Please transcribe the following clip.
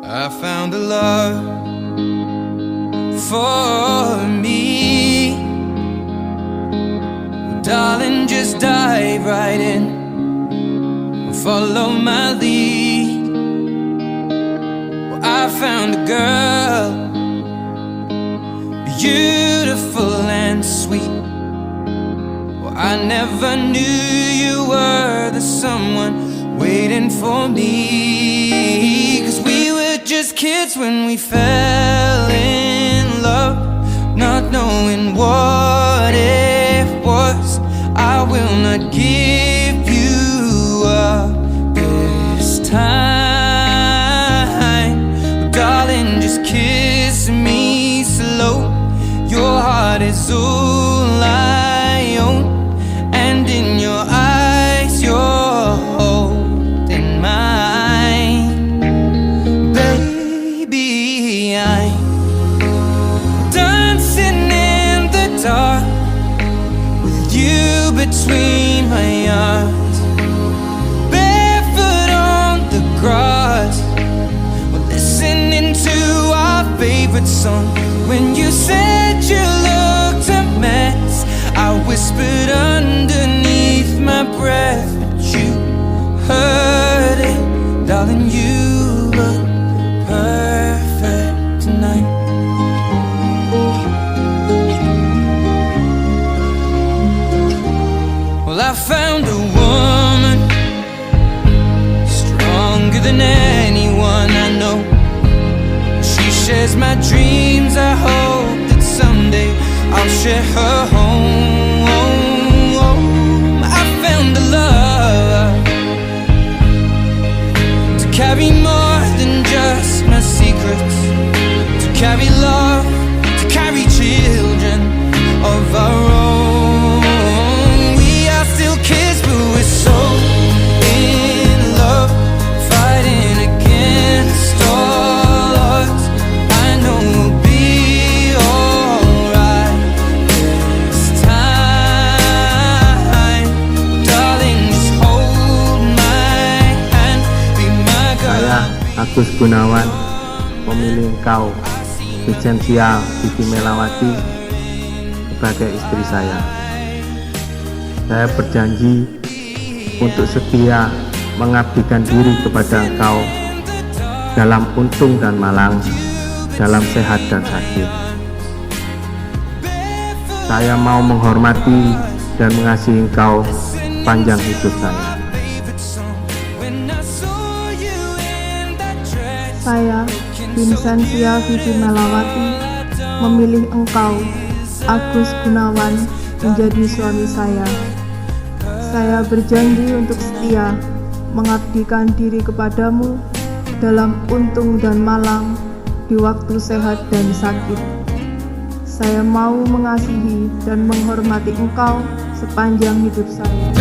I found a love for me. Darling, just dive right in and follow my lead. Well, I found a girl, beautiful and sweet. Well, I never knew you were the someone waiting for me. 'Cause we were just kids when we fell in love, not knowing what it was. I will not give you up this time. Darling, just kiss me slow. Your heart is all I own, and in your eyes you're holding mine. Baby, I'm dancing in the dark with you between my arms, barefoot on the grass. We're listening to our favorite song. When you said you looked a mess, I whispered underneath my breath, but you heard it. Darling, you look perfect tonight. Well, I found a woman stronger than anyone I know. She shares my dreams. I hope that someday I'll share her home. I found a love to carry more than just my secrets, to carry love, to carry children of our own. We are still kids, but we're so in love, fighting against all odds. I know we'll be alright this time. Darling, just hold my hand, be my girl. Saya, Agus Gunawan, memilih engkau, Gereja Fifi Melawati, sebagai istri saya. Saya berjanji untuk setia mengabdikan diri kepada engkau dalam untung dan malang, dalam sehat dan sakit. Saya mau menghormati dan mengasihi engkau panjang hidup saya. Saya, Vincentia Fifi Melawati, memilih engkau, Agus Gunawan, menjadi suami saya. Saya berjanji untuk setia mengabdikan diri kepadamu dalam untung dan malang, di waktu sehat dan sakit. Saya mau mengasihi dan menghormati engkau sepanjang hidup saya.